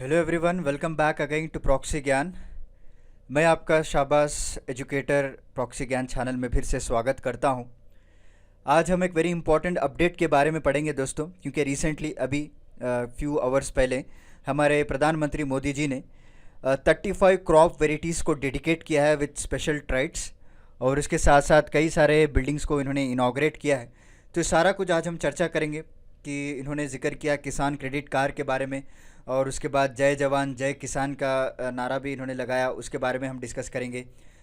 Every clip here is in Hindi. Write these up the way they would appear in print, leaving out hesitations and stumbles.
Hello everyone, welcome back again to Proxy Gyan. मैं आपका शाबाश एजुकेटर प्रॉक्सी ज्ञान चैनल में फिर से स्वागत करता हूं। आज हम एक वेरी इंपॉर्टेंट अपडेट के बारे में पढ़ेंगे दोस्तों, क्योंकि रिसेंटली अभी फ्यू आवर्स पहले हमारे प्रधानमंत्री मोदी जी ने 35 क्रॉप वेराइटीज़ को डेडिकेट किया है विद स्पेशल ट्राइट्स, और इसके साथ साथ कई सारे बिल्डिंग्स को इन्होंने इनाग्रेट किया है। तो सारा कुछ आज हम चर्चा करेंगे कि इन्होंने जिक्र किया किसान क्रेडिट कार्ड के बारे में, और उसके बाद जय जवान जय किसान का नारा भी इन्होंने लगाया, उसके बारे में हम डिस्कस करेंगे।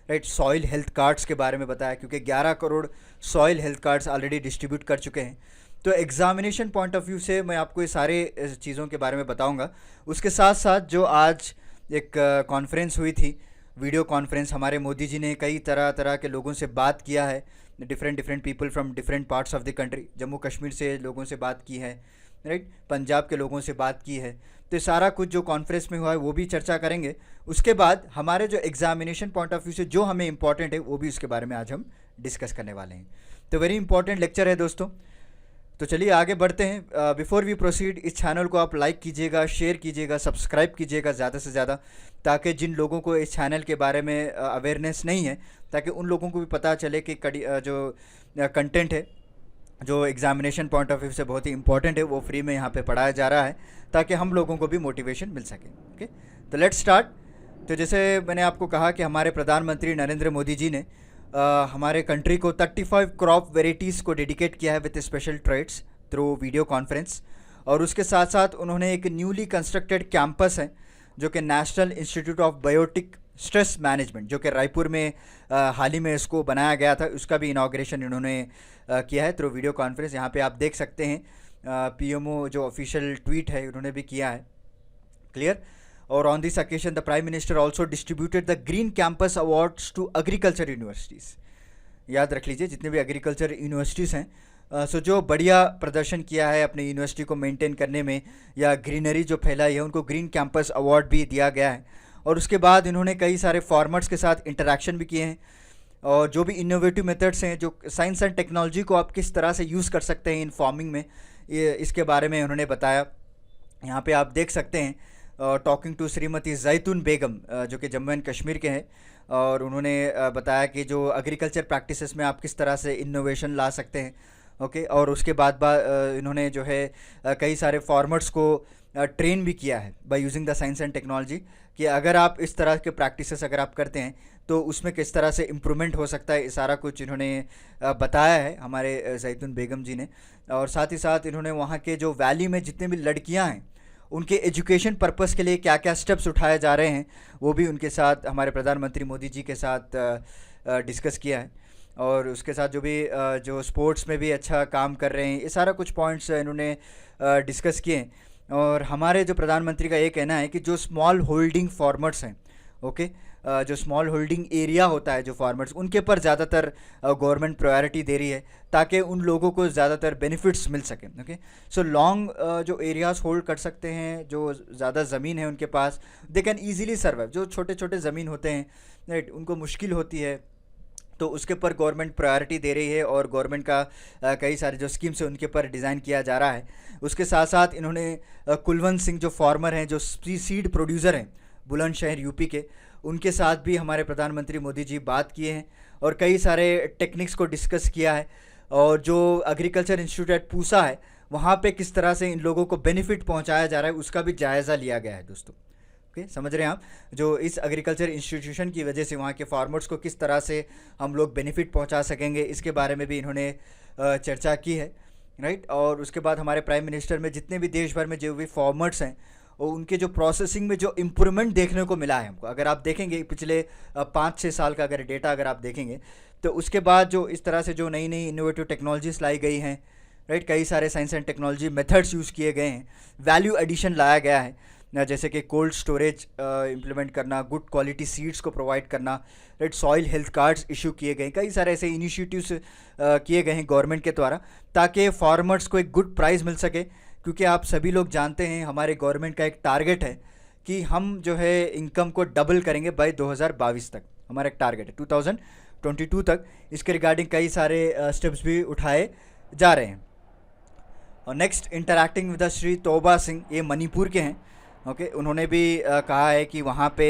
राइट, सॉइल हेल्थ कार्ड्स के बारे में बताया, क्योंकि 11 crore soil health cards already distribute कर चुके हैं। तो एग्जामिनेशन पॉइंट ऑफ व्यू से मैं आपको ये सारे चीज़ों के बारे में बताऊंगा। उसके साथ साथ जो आज एक कॉन्फ्रेंस हुई थी, वीडियो कॉन्फ्रेंस, हमारे मोदी जी ने कई तरह तरह के लोगों से बात किया है, different people from different parts of the country. Jammu Kashmir से लोगों से बात की है, राइट, पंजाब के लोगों से बात की है। तो सारा कुछ जो कॉन्फ्रेंस में हुआ है वो भी चर्चा करेंगे। उसके बाद हमारे जो एग्जामिनेशन पॉइंट ऑफ व्यू से जो हमें इंपॉर्टेंट है वो भी उसके बारे में आज हम डिस्कस करने वाले हैं। तो वेरी इंपॉर्टेंट लेक्चर है दोस्तों। तो चलिए आगे बढ़ते हैं। बिफोर वी प्रोसीड, इस चैनल को आप लाइक कीजिएगा, शेयर कीजिएगा, सब्सक्राइब कीजिएगा ज़्यादा से ज़्यादा, ताकि जिन लोगों को इस चैनल के बारे में अवेयरनेस नहीं है, ताकि उन लोगों को भी पता चले कि जो कंटेंट है, जो एग्जामिनेशन पॉइंट ऑफ व्यू से बहुत ही इंपॉर्टेंट है, वो फ्री में यहाँ पे पढ़ाया जा रहा है, ताकि हम लोगों को भी मोटिवेशन मिल सके। ओके, तो लेट्स स्टार्ट। तो जैसे मैंने आपको कहा कि हमारे प्रधानमंत्री नरेंद्र मोदी जी ने हमारे कंट्री को 35 क्रॉप वेराइटीज़ को डेडिकेट किया है with special trades through video conference. और उसके साथ साथ उन्होंने एक न्यूली कंस्ट्रक्टेड कैंपस है जो कि National Institute of Biotic Stress Management, जो कि रायपुर में हाल ही में इसको बनाया गया था, उसका भी इनाग्रेशन इन्होंने किया है थ्रू वीडियो कॉन्फ्रेंस। यहाँ पे आप देख सकते हैं पीएमओ जो ऑफिशियल ट्वीट है उन्होंने भी किया है, क्लियर। और on this occasion the prime minister also distributed the green campus awards to agriculture universities. याद रख लीजिए, जितने भी एग्रीकल्चर यूनिवर्सिटीज़ हैं, सो जो बढ़िया प्रदर्शन किया है अपने यूनिवर्सिटी को मेंटेन करने में या ग्रीनरी जो फैलाई है, उनको ग्रीन कैंपस अवार्ड भी दिया गया है। और उसके बाद इन्होंने कई सारे फार्मर्स के साथ इंटरेक्शन भी किए हैं, और जो भी इनोवेटिव मेथड्स हैं, जो साइंस एंड टेक्नोलॉजी को आप किस तरह से यूज़ कर सकते हैं इन फार्मिंग में, इसके बारे में उन्होंने बताया। यहाँ पे आप देख सकते हैं टॉकिंग टू श्रीमती जैतून बेगम, जो कि जम्मू एंड कश्मीर के हैं, और उन्होंने बताया कि जो एग्रीकल्चर प्रैक्टिसेस में आप किस तरह से इनोवेशन ला सकते हैं। ओके, और उसके बाद इन्होंने जो है कई सारे फार्मर्स को ट्रेन भी किया है by using the science and technology, कि अगर आप इस तरह के प्रैक्टिसेस अगर आप करते हैं तो उसमें किस तरह से इम्प्रूवमेंट हो सकता है, सारा कुछ इन्होंने बताया है हमारे जैतून बेगम जी ने। और साथ ही साथ इन्होंने वहाँ के जो वैली में जितने भी लड़कियाँ हैं उनके एजुकेशन पर्पस के लिए क्या क्या स्टेप्स उठाए जा रहे हैं वो भी उनके साथ हमारे प्रधानमंत्री मोदी जी के साथ डिस्कस किया है। और उसके साथ जो भी जो स्पोर्ट्स में भी अच्छा काम कर रहे हैं, ये सारा कुछ पॉइंट्स इन्होंने डिस्कस किए। और हमारे जो प्रधानमंत्री का ये कहना है कि जो स्मॉल होल्डिंग फार्मर्स हैं, ओके, जो स्मॉल होल्डिंग एरिया होता है जो फार्मर्स, उनके पर ज़्यादातर गवर्नमेंट प्रायोरिटी दे रही है, ताकि उन लोगों को ज़्यादातर बेनिफिट्स मिल सकें। ओके, सो लॉन्ग जो एरियाज़ होल्ड कर सकते हैं, जो ज़्यादा ज़मीन है उनके पास, दे कैन ईजिली सर्वाइव। जो छोटे छोटे ज़मीन होते हैं, राइट, उनको मुश्किल होती है, तो उसके पर गवर्नमेंट प्रायोरिटी दे रही है, और गवर्नमेंट का कई सारे जो स्कीम्स हैं उनके पर डिज़ाइन किया जा रहा है। उसके साथ साथ इन्होंने कुलवंत सिंह जो फार्मर हैं, जो सीड प्रोड्यूसर हैं बुलंदशहर यूपी के, उनके साथ भी हमारे प्रधानमंत्री मोदी जी बात किए हैं और कई सारे टेक्निक्स को डिस्कस किया है। और जो एग्रीकल्चर इंस्टीट्यूट एट पूसा है, वहाँ पे किस तरह से इन लोगों को बेनिफिट पहुँचाया जा रहा है उसका भी जायज़ा लिया गया है दोस्तों। ओके, समझ रहे हैं आप, जो इस एग्रीकल्चर इंस्टीट्यूशन की वजह से वहाँ के फार्मर्स को किस तरह से हम लोग बेनिफिट पहुँचा सकेंगे, इसके बारे में भी इन्होंने चर्चा की है, राइट। और उसके बाद हमारे प्राइम मिनिस्टर में जितने भी देश भर में जो भी फार्मर्स हैं, और उनके जो प्रोसेसिंग में जो इम्प्रूवमेंट देखने को मिला है हमको, अगर आप देखेंगे पिछले 5-6 साल का अगर डेटा अगर आप देखेंगे, तो उसके बाद जो इस तरह से जो नई नई इनोवेटिव टेक्नोलॉजीज लाई गई हैं, राइट, कई सारे science and technology methods use किए गए हैं, वैल्यू एडिशन लाया गया है, जैसे कि कोल्ड स्टोरेज इम्प्लीमेंट करना, गुड क्वालिटी सीड्स को प्रोवाइड करना, right, soil health cards issue किए गए, कई सारे ऐसे इनिशिएटिव्स किए गए हैं गवर्नमेंट के द्वारा, ताकि फार्मर्स को एक गुड प्राइस मिल सके। क्योंकि आप सभी लोग जानते हैं हमारे गवर्नमेंट का एक टारगेट है कि हम जो है इनकम को डबल करेंगे बाय 2022 तक, हमारा एक टारगेट है 2022 तक। इसके रिगार्डिंग कई सारे स्टेप्स भी उठाए जा रहे हैं। और नेक्स्ट इंटरैक्टिंग विद श्री तोबा सिंह, ये मणिपुर के हैं, ओके, उन्होंने भी कहा है कि वहाँ पे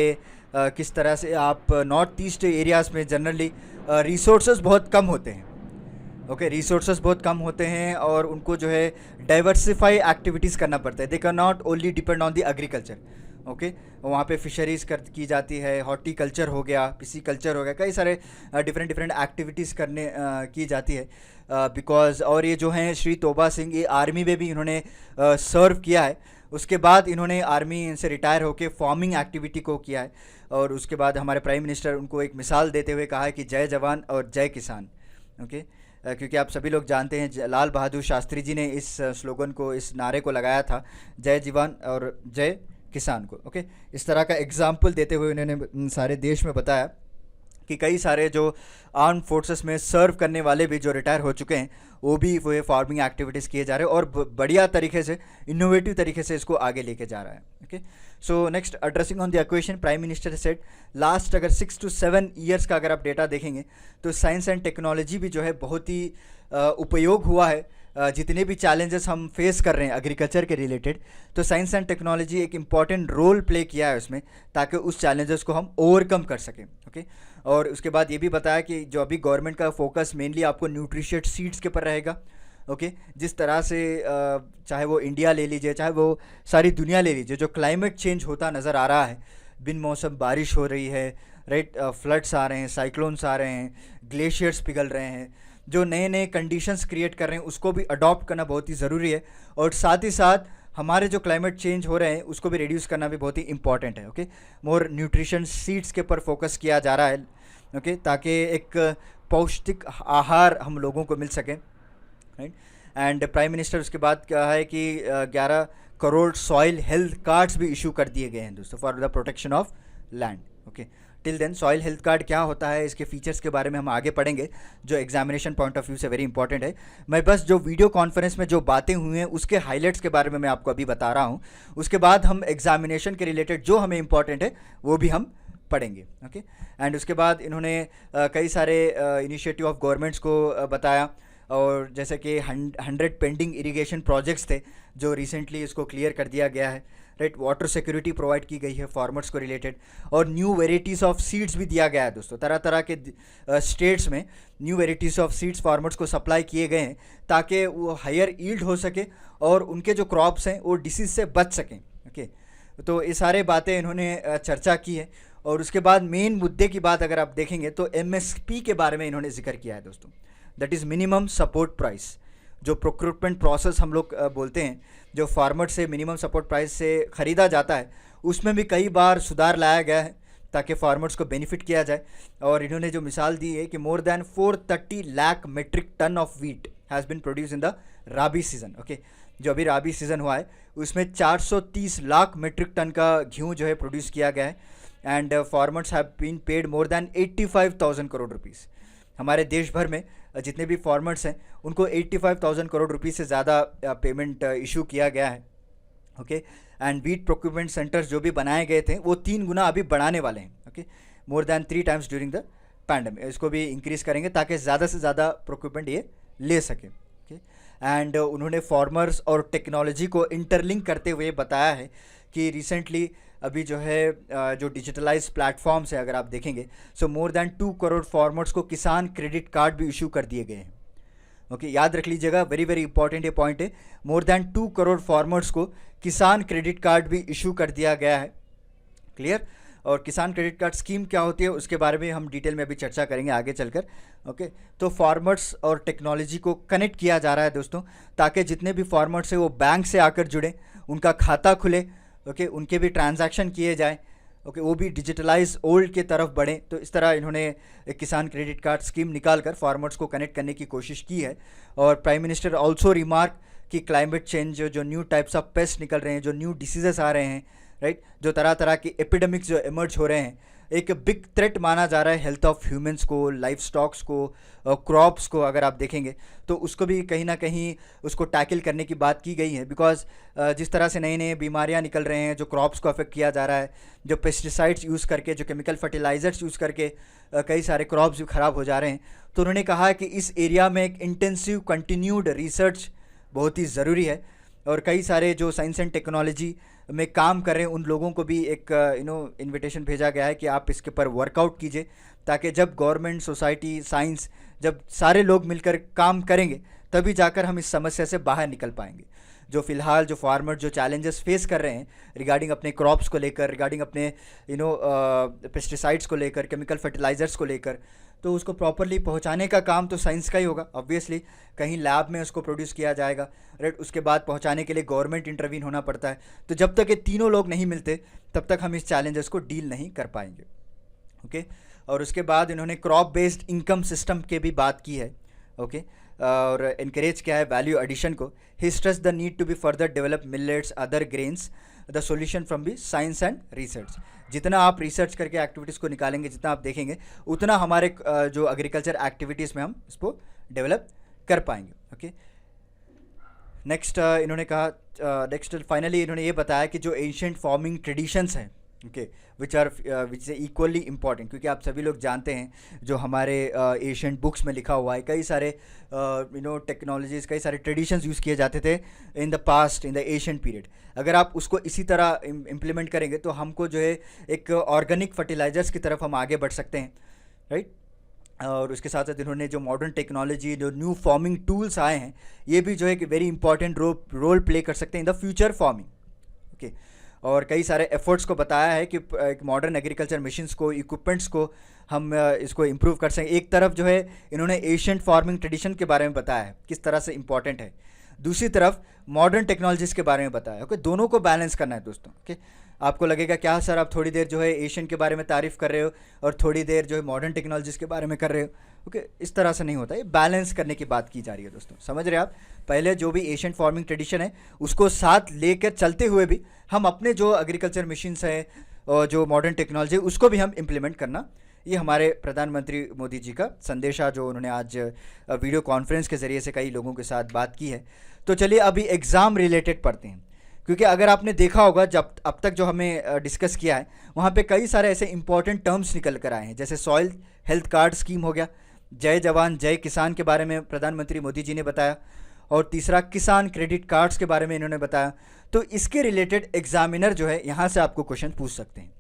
किस तरह से आप नॉर्थ ईस्ट एरियाज़ में जनरली रिसोर्सेज बहुत कम होते हैं। ओके, रिसोर्सेज बहुत कम होते हैं और उनको जो है डाइवर्सिफाई एक्टिविटीज़ करना पड़ता है। They can not only depend on the agriculture. Okay, वहाँ पे फिशरीज़ की जाती है, हॉर्टिकल्चर हो गया, पिसीकल्चर हो गया, कई सारे डिफरेंट डिफरेंट एक्टिविटीज़ करने की जाती है बिकॉज। और ये जो हैं श्री तोबा सिंह, ये आर्मी में भी इन्होंने सर्व किया है। उसके बाद इन्होंने आर्मी से रिटायर होकर फार्मिंग एक्टिविटी को किया है। और उसके बाद हमारे प्राइम मिनिस्टर उनको एक मिसाल देते हुए कहा है कि जय जवान और जय किसान। ओके, क्योंकि आप सभी लोग जानते हैं लाल बहादुर शास्त्री जी ने इस स्लोगन को, इस नारे को लगाया था, जय जवान और जय किसान को। ओके, इस तरह का एग्जाम्पल देते हुए उन्होंने सारे देश में बताया कि कई सारे जो आर्म फोर्सेस में सर्व करने वाले भी जो रिटायर हो चुके हैं वो भी वो फार्मिंग एक्टिविटीज़ किए जा रहे हैं और बढ़िया तरीके से, इनोवेटिव तरीके से इसको आगे लेके जा रहा है। Okay, so next, addressing on the equation, prime minister said last अगर 6 to 7 ईयर्स का अगर आप डेटा देखेंगे तो साइंस एंड टेक्नोलॉजी भी जो है बहुत ही उपयोग हुआ है। जितने भी चैलेंजेस हम फेस कर रहे हैं एग्रीकल्चर के रिलेटेड, तो साइंस एंड टेक्नोलॉजी एक इम्पॉर्टेंट रोल प्ले किया है उसमें, ताकि उस चैलेंजेस को हम ओवरकम कर सकें। ओके, और उसके बाद ये भी बताया कि जो अभी गवर्नमेंट का फोकस मेनली आपको न्यूट्रिशियस सीड्स के ऊपर रहेगा। ओके, जिस तरह से चाहे वो इंडिया ले लीजिए, चाहे वो सारी दुनिया ले लीजिए, जो क्लाइमेट चेंज होता नज़र आ रहा है, बिन मौसम बारिश हो रही है, राइट, फ्लड्स आ रहे हैं, साइक्लोन्स आ रहे हैं, ग्लेशियर्स पिघल रहे हैं, जो नए नए कंडीशंस क्रिएट कर रहे हैं उसको भी अडॉप्ट करना बहुत ही ज़रूरी है। और साथ ही साथ हमारे जो क्लाइमेट चेंज हो रहे हैं उसको भी रिड्यूस करना भी बहुत ही इंपॉर्टेंट है। ओके, मोर न्यूट्रिशन सीड्स के ऊपर फोकस किया जा रहा है। ओके, ताकि एक पौष्टिक आहार हम लोगों को मिल सके, राइट। एंड प्राइम मिनिस्टर उसके बाद कहा है कि 11 करोड़ सॉइल हेल्थ कार्ड्स भी इशू कर दिए गए हैं दोस्तों, for the protection of land. Okay, till then soil health card क्या होता है, इसके फीचर्स के बारे में हम आगे पढ़ेंगे, जो एग्जामिनेशन पॉइंट ऑफ व्यू से वेरी इंपॉर्टेंट है। मैं बस जो वीडियो कॉन्फ्रेंस में जो बातें हुई हैं उसके हाईलाइट्स के बारे में मैं आपको अभी बता रहा हूँ। उसके बाद हम एग्जामिनेशन के रिलेटेड जो हमें इंपॉर्टेंट है वो भी हम पढ़ेंगे। ओके, एंड उसके बाद इन्होंने कई सारे इनिशिएटिव ऑफ गवर्नमेंट्स को बताया, और जैसे कि 100 पेंडिंग इरिगेशन प्रोजेक्ट्स थे जो रिसेंटली इसको क्लियर कर दिया गया है, राइट। वाटर सिक्योरिटी प्रोवाइड की गई है फार्मर्स को रिलेटेड, और न्यू वेराइटीज़ ऑफ सीड्स भी दिया गया है दोस्तों। तरह तरह के स्टेट्स में new varieties of seeds farmers को सप्लाई किए गए हैं ताकि वो हायर ईल्ड हो सके और उनके जो क्रॉप्स हैं वो डिसीज़ से बच सकें। ओके, तो ये सारे बातें इन्होंने चर्चा की है। और उसके बाद मेन मुद्दे की बात अगर आप देखेंगे तो MSP के बारे में इन्होंने जिक्र किया है दोस्तों, that is minimum support price. जो प्रोक्यूरमेंट प्रोसेस हम लोग बोलते हैं, जो फार्मर से मिनिमम सपोर्ट प्राइस से ख़रीदा जाता है, उसमें भी कई बार सुधार लाया गया है ताकि फार्मर्स को बेनिफिट किया जाए। और इन्होंने जो मिसाल दी है कि more than 430 lakh metric tonne of wheat has been produce in the rabi season. Okay, जो अभी राबी सीज़न हुआ है उसमें 430 लाख मेट्रिक टन का गेहूँ जो है प्रोड्यूस किया गया है। And farmers have been paid more than 85,000 crore rupees. हमारे देश भर में जितने भी फार्मर्स हैं उनको 85,000 करोड़ रुपीज़ से ज़्यादा पेमेंट इशू किया गया है। Okay, and wheat procurement centres जो भी बनाए गए थे वो 3 गुना अभी बढ़ाने वाले हैं। Okay, more than 3 times during the pandemic, इसको भी इंक्रीज़ करेंगे ताकि ज़्यादा से ज़्यादा प्रोक्यूरमेंट ये ले सकें। ओके, एंड उन्होंने फार्मर्स और टेक्नोलॉजी को इंटरलिंक करते हुए बताया है कि रिसेंटली अभी जो है जो डिजिटलाइज प्लेटफॉर्म्स है अगर आप देखेंगे, सो मोर दैन 2 करोड़ फार्मर्स को किसान क्रेडिट कार्ड भी इशू कर दिए गए हैं। ओके, याद रख लीजिएगा, वेरी वेरी इंपॉर्टेंट ये पॉइंट है। मोर दैन 2 करोड़ फार्मर्स को किसान क्रेडिट कार्ड भी इशू कर दिया गया है। क्लियर? और किसान क्रेडिट कार्ड स्कीम क्या होती है उसके बारे में हम डिटेल में अभी चर्चा करेंगे आगे चलकर। ओके, तो फार्मर्स और टेक्नोलॉजी को कनेक्ट किया जा रहा है दोस्तों, ताकि जितने भी फार्मर्स हैं वो बैंक से आकर जुड़ें, उनका खाता खुले, ओके, उनके भी ट्रांजैक्शन किए जाएँ, ओके, वो भी डिजिटलाइज ओल्ड के तरफ बढ़ें। तो इस तरह इन्होंने एक किसान क्रेडिट कार्ड स्कीम निकाल कर फार्मर्स को कनेक्ट करने की कोशिश की है। और प्राइम मिनिस्टर ऑल्सो रिमार्क कि क्लाइमेट चेंज, जो न्यू टाइप्स ऑफ पेस्ट निकल रहे हैं, जो न्यू डिसीजेस आ रहे हैं, राइट, जो तरह तरह के एपिडेमिक्स जो इमर्ज हो रहे हैं, एक बिग थ्रेट माना जा रहा है हेल्थ ऑफ ह्यूमंस को, लाइफ स्टॉक्स को, क्रॉप्स को। अगर आप देखेंगे तो उसको भी कहीं ना कहीं उसको टैकल करने की बात की गई है, बिकॉज जिस तरह से नए नए बीमारियां निकल रहे हैं जो क्रॉप्स को अफेक्ट किया जा रहा है, जो पेस्टिसाइड्स यूज़ करके, जो केमिकल फर्टिलाइजर्स यूज़ करके कई सारे क्रॉप्स भी ख़राब हो जा रहे हैं। तो उन्होंने कहा कि इस एरिया में एक इंटेंसिव कंटिन्यूड रिसर्च बहुत ही ज़रूरी है। और कई सारे जो साइंस एंड टेक्नोलॉजी में काम कर रहे हैं उन लोगों को भी एक इनविटेशन भेजा गया है कि आप इसके ऊपर वर्कआउट कीजिए, ताकि जब गवर्नमेंट, सोसाइटी, साइंस, जब सारे लोग मिलकर काम करेंगे तभी जाकर हम इस समस्या से बाहर निकल पाएंगे। जो फिलहाल जो फार्मर जो चैलेंजेस फेस कर रहे हैं रिगार्डिंग अपने क्रॉप्स को लेकर, रिगार्डिंग अपने पेस्टिसाइड्स को लेकर, केमिकल फर्टिलाइजर्स को लेकर, तो उसको प्रॉपरली पहुंचाने का काम तो साइंस का ही होगा ऑब्वियसली। कहीं लैब में उसको प्रोड्यूस किया जाएगा, राइट, उसके बाद पहुंचाने के लिए गवर्नमेंट इंटरवीन होना पड़ता है। तो जब तक ये तीनों लोग नहीं मिलते तब तक हम इस चैलेंजेस को डील नहीं कर पाएंगे। ओके, और उसके बाद इन्होंने क्रॉप बेस्ड इनकम सिस्टम के भी बात की है। ओके, और इनकरेज किया है वैल्यू एडिशन को। He stress the need to be further develop millets, other grains, the solution from be science and research. जितना आप रिसर्च करके एक्टिविटीज़ को निकालेंगे, जितना आप देखेंगे, उतना हमारे जो एग्रीकल्चर एक्टिविटीज़ में हम इसको डेवलप कर पाएंगे। ओके, नेक्स्ट इन्होंने कहा, नेक्स्ट फाइनली इन्होंने ये बताया कि जो एंशिएंट फार्मिंग ट्रेडिशंस हैं, okay, which is equally important, क्योंकि आप सभी लोग जानते हैं जो हमारे एशियंट बुक्स में लिखा हुआ है, कई सारे टेक्नोलॉजीज़, कई सारे ट्रेडिशंस यूज़ किए जाते थे in the past, in the ancient period. अगर आप उसको इसी तरह इम्प्लीमेंट करेंगे तो हमको जो है एक ऑर्गेनिक फर्टिलाइजर्स की तरफ हम आगे बढ़ सकते हैं, राइट। और उसके साथ साथ इन्होंने जो मॉडर्न टेक्नोलॉजी, जो न्यू फार्मिंग टूल्स आए हैं, ये भी जो है कि वेरी इंपॉर्टेंट रोल प्ले कर सकते हैं in the future farming. Okay, और कई सारे एफर्ट्स को बताया है कि एक मॉडर्न एग्रीकल्चर मशीन्स को, इक्विपमेंट्स को हम इसको इम्प्रूव कर सकें। एक तरफ जो है इन्होंने एशियंट फार्मिंग ट्रेडिशन के बारे में बताया है किस तरह से इंपॉर्टेंट है, दूसरी तरफ मॉडर्न टेक्नोलॉजीज़ के बारे में बताया। ओके, दोनों को बैलेंस करना है दोस्तों। ओके, आपको लगेगा क्या सर आप थोड़ी देर जो है एशियन के बारे में तारीफ़ कर रहे हो और थोड़ी देर जो है मॉडर्न टेक्नोलॉजीज़ के बारे में कर रहे हो। ओके, इस तरह से नहीं होता, ये बैलेंस करने की बात की जा रही है दोस्तों, समझ रहे हैं आप। पहले जो भी एशियन फार्मिंग ट्रेडिशन है उसको साथ लेकर चलते हुए भी हम अपने जो एग्रीकल्चर मशीन्स हैं और जो मॉडर्न टेक्नोलॉजी उसको भी हम इम्प्लीमेंट करना, ये हमारे प्रधानमंत्री मोदी जी का संदेशा जो उन्होंने आज वीडियो कॉन्फ्रेंस के ज़रिए से कई लोगों के साथ बात की है। तो चलिए अभी एग्ज़ाम रिलेटेड पढ़ते हैं, क्योंकि अगर आपने देखा होगा जब अब तक जो हमें डिस्कस किया है वहाँ पे कई सारे ऐसे इंपॉर्टेंट टर्म्स निकल कर आए हैं, जैसे सॉइल हेल्थ कार्ड स्कीम हो गया, जय जवान जय किसान के बारे में प्रधानमंत्री मोदी जी ने बताया, और तीसरा किसान क्रेडिट कार्ड्स के बारे में इन्होंने बताया। तो इसके रिलेटेड एग्जामिनर जो है यहाँ से आपको क्वेश्चन पूछ सकते हैं।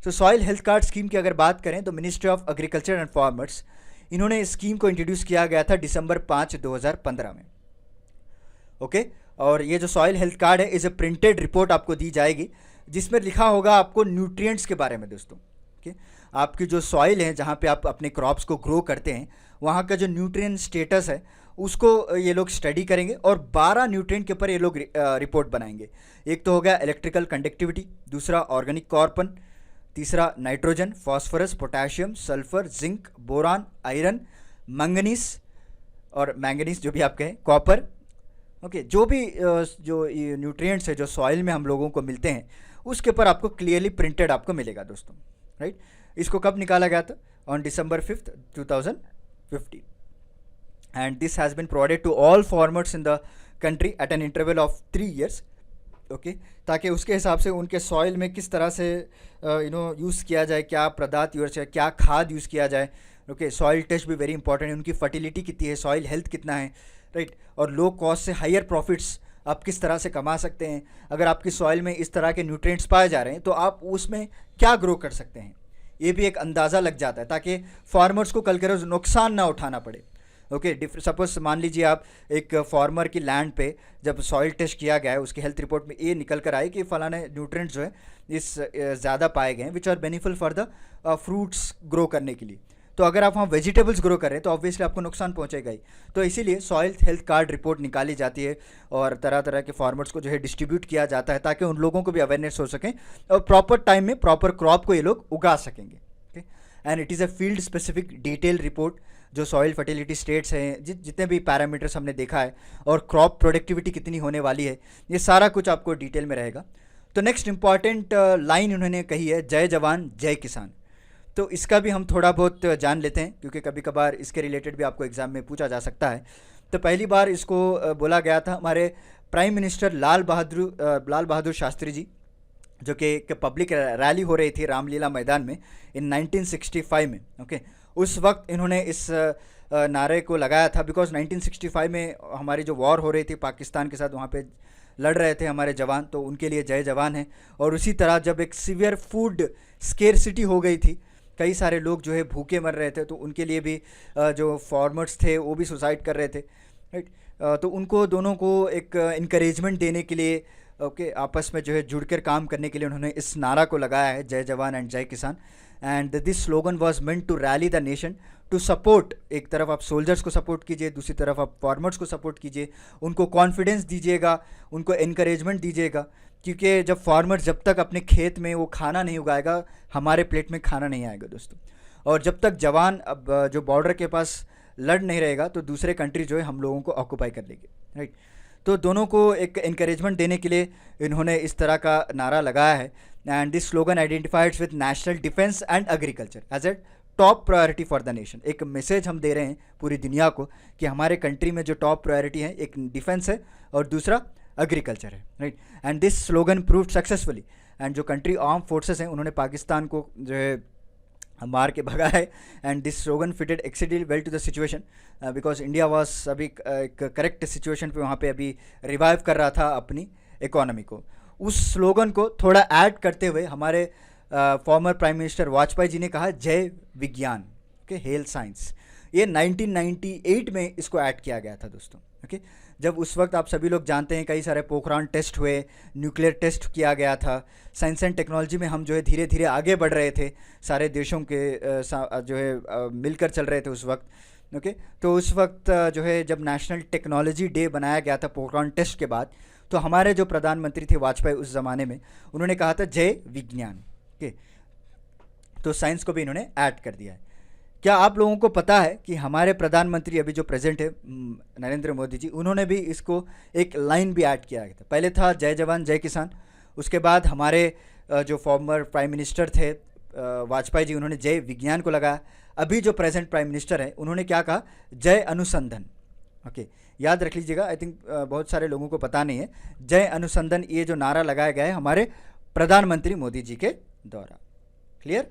तो सॉइल हेल्थ कार्ड स्कीम की अगर बात करें तो ministry of agriculture and farmers, इन्होंने इस स्कीम को इंट्रोड्यूस किया गया था दिसंबर 5, 2015 में। ओके, और ये जो सॉइल हेल्थ कार्ड है इस प्रिंटेड रिपोर्ट आपको दी जाएगी जिसमें लिखा होगा आपको न्यूट्रिएंट्स के बारे में दोस्तों। ओके, आपकी जो सॉइल है जहाँ पे आप अपने क्रॉप्स को ग्रो करते हैं वहाँ का जो न्यूट्रिएंट स्टेटस है उसको ये लोग स्टडी करेंगे और 12 न्यूट्रिएंट के ऊपर ये लोग रिपोर्ट बनाएंगे। एक तो हो गया इलेक्ट्रिकल कंडक्टिविटी, दूसरा ऑर्गेनिक कार्बन, तीसरा nitrogen, phosphorus, potassium, sulphur, zinc, boron, iron, manganese और मैंगनीज जो भी आप कहें, कॉपर। ओके, जो भी जो न्यूट्रिएंट्स है जो सॉइल में हम लोगों को मिलते हैं उसके ऊपर आपको क्लियरली प्रिंटेड आपको मिलेगा दोस्तों, राइट। इसको कब निकाला गया था? On December 5, 2015, and this has been provided to all farmers in the country at an interval of 3 years। Okay, ताकि उसके हिसाब से उनके सॉइल में किस तरह से यूज़ किया जाए, क्या पदार्थ यूज़ किया, क्या खाद यूज़ किया जाए। ओके, सॉइल टेस्ट भी वेरी इंपॉर्टेंट है, उनकी फर्टिलिटी कितनी है, सॉइल हेल्थ कितना है, राइट। और लो कॉस्ट से हायर प्रॉफिट्स आप किस तरह से कमा सकते हैं। अगर आपकी सॉइल में इस तरह के न्यूट्रिएंट्स पाए जा रहे हैं तो आप उसमें क्या ग्रो कर सकते हैं, ये भी एक अंदाज़ा लग जाता है, ताकि फार्मर्स को कल के रोज़ नुकसान ना उठाना पड़े। ओके, सपोज मान लीजिए आप एक फार्मर की लैंड पे जब सॉइल टेस्ट किया गया है उसकी हेल्थ रिपोर्ट में ये निकल कर आए कि फलाने न्यूट्रिएंट्स जो है इस ज़्यादा पाए गए हैं which are benefit for the fruits grow करने के लिए। तो अगर आप वहाँ वेजिटेबल्स ग्रो कर रहे हैं तो ऑब्वियसली आपको नुकसान पहुँचेगा ही। तो इसीलिए सॉइल हेल्थ कार्ड रिपोर्ट निकाली जाती है और तरह तरह के फार्मर्स को जो है डिस्ट्रीब्यूट किया जाता है ताकि उन लोगों को भी अवेयरनेस हो सकें और प्रॉपर टाइम में प्रॉपर क्रॉप को ये लोग उगा सकेंगे। Okay, and it is a field specific detail report जो सॉइल फर्टिलिटी स्टेट्स हैं, जितने भी पैरामीटर्स हमने देखा है और क्रॉप प्रोडक्टिविटी कितनी होने वाली है, ये सारा कुछ आपको डिटेल में रहेगा। तो नेक्स्ट इंपॉर्टेंट लाइन उन्होंने कही है, जय जवान जय किसान। तो इसका भी हम थोड़ा बहुत जान लेते हैं क्योंकि कभी कभार इसके रिलेटेड भी आपको एग्ज़ाम में पूछा जा सकता है। तो पहली बार इसको बोला गया था हमारे प्राइम मिनिस्टर लाल बहादुर शास्त्री जी, जो कि एक पब्लिक रैली हो रही थी रामलीला मैदान में इन 1965 में। ओके, उस वक्त इन्होंने इस नारे को लगाया था बिकॉज 1965 में हमारी जो वॉर हो रही थी पाकिस्तान के साथ, वहाँ पे लड़ रहे थे हमारे जवान, तो उनके लिए जय जवान है। और उसी तरह जब एक सीवियर फूड स्केर्सिटी हो गई थी, कई सारे लोग जो है भूखे मर रहे थे, तो उनके लिए भी जो फार्मर्स थे वो भी सुसाइड कर रहे थे, राइट। तो उनको दोनों को एक इनकरेजमेंट देने के लिए, ओके, आपस में जो है जुड़कर काम करने के लिए उन्होंने इस नारा को लगाया है, जय जवान and Jai Kisan. And this slogan was meant to rally the nation to support, एक तरफ आप सोल्जर्स को सपोर्ट कीजिए, दूसरी तरफ आप फार्मर्स को सपोर्ट कीजिए, उनको कॉन्फिडेंस दीजिएगा, उनको इनकरेजमेंट दीजिएगा, क्योंकि जब फार्मर जब तक अपने खेत में वो खाना नहीं उगाएगा, हमारे प्लेट में खाना नहीं आएगा दोस्तों। और जब तक जवान अब जो बॉर्डर के पास लड़ नहीं रहेगा, तो दूसरे कंट्री जो है हम लोगों को ऑक्यूपाई कर लेगी, राइट। तो दोनों को एक इनकरेजमेंट देने के लिए इन्होंने इस तरह का नारा लगाया है। And this slogan identifies with national defence and agriculture as a top priority for the nation. एक मैसेज हम दे रहे हैं पूरी दुनिया को कि हमारे कंट्री में जो टॉप प्रायोरिटी है, एक डिफेंस है और दूसरा एग्रीकल्चर है, right. And this slogan proved successfully. And जो कंट्री आर्म फोर्सेस हैं उन्होंने पाकिस्तान को जो है मार के भगा है। And this slogan fitted exceedingly well to the situation, because India was अभी एक करेक्ट सिचुएशन पे वहाँ पे अभी रिवाइव कर रहा था अपनी इकोनॉमी को। उस स्लोगन को थोड़ा ऐड करते हुए हमारे former prime minister Vajpayee ji ने कहा जय विज्ञान, ओके, हेल साइंस। ये 1998 में इसको ऐड किया गया था दोस्तों, ओके। जब उस वक्त आप सभी लोग जानते हैं कई सारे पोखरान टेस्ट हुए, न्यूक्लियर टेस्ट किया गया था, साइंस एंड टेक्नोलॉजी में हम जो है धीरे धीरे आगे बढ़ रहे थे, सारे देशों के जो है मिलकर चल रहे थे उस वक्त, ओके। तो उस वक्त जो है जब नेशनल टेक्नोलॉजी डे बनाया गया था पोखरान टेस्ट के बाद, तो हमारे जो प्रधानमंत्री थे वाजपेयी उस ज़माने में, उन्होंने कहा था जय विज्ञान, ओके। तो साइंस को भी इन्होंने ऐड कर दिया है। क्या आप लोगों को पता है कि हमारे प्रधानमंत्री अभी जो प्रेजेंट है नरेंद्र मोदी जी, उन्होंने भी इसको एक लाइन भी ऐड किया गया था। पहले था जय जवान जय किसान, उसके बाद हमारे जो फॉर्मर प्राइम मिनिस्टर थे वाजपेयी जी, उन्होंने जय विज्ञान को लगाया। अभी जो प्रेजेंट प्राइम मिनिस्टर है उन्होंने क्या कहा, जय अनुसंधान, ओके। याद रख लीजिएगा, आई थिंक बहुत सारे लोगों को पता नहीं है, जय अनुसंधान ये जो नारा लगाया गया है हमारे प्रधानमंत्री मोदी जी के द्वारा। क्लियर?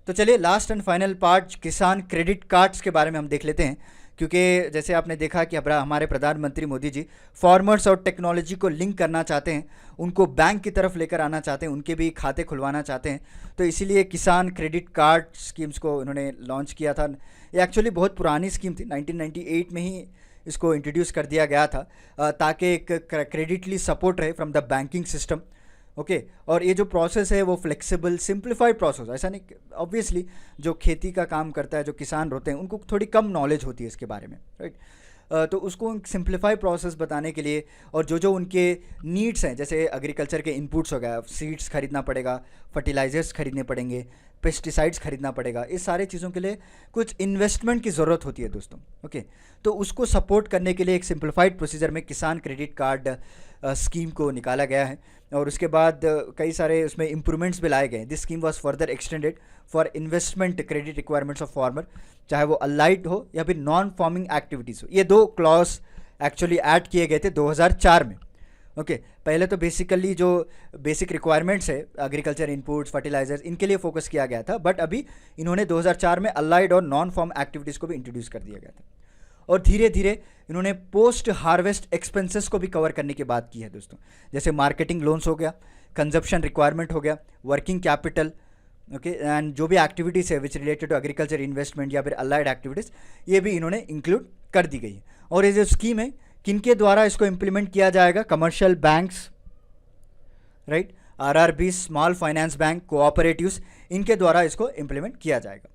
तो चलिए लास्ट एंड फाइनल पार्ट किसान क्रेडिट कार्ड्स के बारे में हम देख लेते हैं, क्योंकि जैसे आपने देखा कि हमारे प्रधानमंत्री मोदी जी फार्मर्स और टेक्नोलॉजी को लिंक करना चाहते हैं, उनको बैंक की तरफ लेकर आना चाहते हैं, उनके भी खाते खुलवाना चाहते हैं। तो इसीलिए किसान क्रेडिट कार्ड स्कीम्स को उन्होंने लॉन्च किया था। ये एक्चुअली बहुत पुरानी स्कीम थी, 1998 में ही इसको इंट्रोड्यूस कर दिया गया था, ताकि एक क्रेडिटली सपोर्ट रहे from the banking system, okay. और ये जो प्रोसेस है वो फ्लेक्सिबल सिंप्लीफाइड प्रोसेस, ऐसा नहीं, ऑब्वियसली जो खेती का काम करता है, जो किसान होते हैं, उनको थोड़ी कम नॉलेज होती है इसके बारे में, राइट। तो उसको सिंप्लीफाई प्रोसेस बताने के लिए, और जो उनके नीड्स हैं, जैसे एग्रीकल्चर के इनपुट्स हो गया, सीड्स खरीदना पड़ेगा, फर्टिलाइजर्स खरीदने पड़ेंगे, पेस्टिसाइड्स खरीदना पड़ेगा, इस सारे चीज़ों के लिए कुछ इन्वेस्टमेंट की ज़रूरत होती है दोस्तों, ओके। तो उसको सपोर्ट करने के लिए एक सिंप्लीफाइड प्रोसीजर में किसान क्रेडिट कार्ड स्कीम को निकाला गया है, और उसके बाद कई सारे उसमें इम्प्रूवमेंट्स भी लाए गए। This scheme was further extended for investment credit requirements of farmer, चाहे वो अलाइड हो या फिर नॉन फार्मिंग एक्टिविटीज़ हो। ये दो क्लॉज एक्चुअली ऐड किए गए थे 2004 में, ओके। पहले तो बेसिकली जो बेसिक रिक्वायरमेंट्स है, एग्रीकल्चर इनपुट्स, फर्टिलाइजर्स, इनके लिए फोकस किया गया था, बट अभी इन्होंने 2004 में अलाइड और नॉन फार्म एक्टिविटीज़ को भी इंट्रोड्यूस कर दिया गया था। और धीरे धीरे इन्होंने पोस्ट हार्वेस्ट एक्सपेंसेस को भी कवर करने की बात की है दोस्तों, जैसे मार्केटिंग लोन्स हो गया, कंजप्शन रिक्वायरमेंट हो गया, वर्किंग कैपिटल, ओके। एंड जो भी एक्टिविटीज़ है which related to agriculture investment या फिर अलाइड एक्टिविटीज़, ये भी इन्होंने इंक्लूड कर दी गई है। और ये जो स्कीम है किनके द्वारा इसको इम्प्लीमेंट किया जाएगा, commercial banks, right, RRB, small finance bank, cooperatives, इनके द्वारा इसको इम्प्लीमेंट किया जाएगा।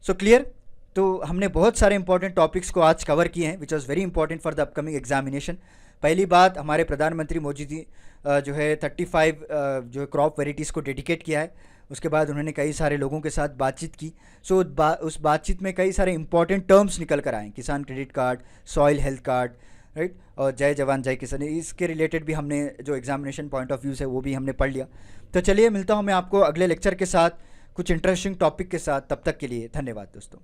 So clear? तो हमने बहुत सारे इंपॉर्टेंट टॉपिक्स को आज कवर किए हैं which was very important for the upcoming examination. पहली बात, हमारे प्रधानमंत्री मोदी जी जो है 35 जो क्रॉप वेराइटीज़ को डेडिकेट किया है। उसके बाद उन्होंने कई सारे लोगों के साथ बातचीत की। सो उस बातचीत में कई सारे इंपॉर्टेंट टर्म्स निकल कर आए, किसान credit card, soil health card, right, और जय जवान जय किसान, इसके रिलेटेड भी हमने जो एग्जामिनेशन पॉइंट ऑफ व्यूज़ है वो भी हमने पढ़ लिया। तो चलिए मिलता हूँ मैं आपको अगले लेक्चर के साथ कुछ इंटरेस्टिंग टॉपिक के साथ, तब तक के लिए धन्यवाद दोस्तों।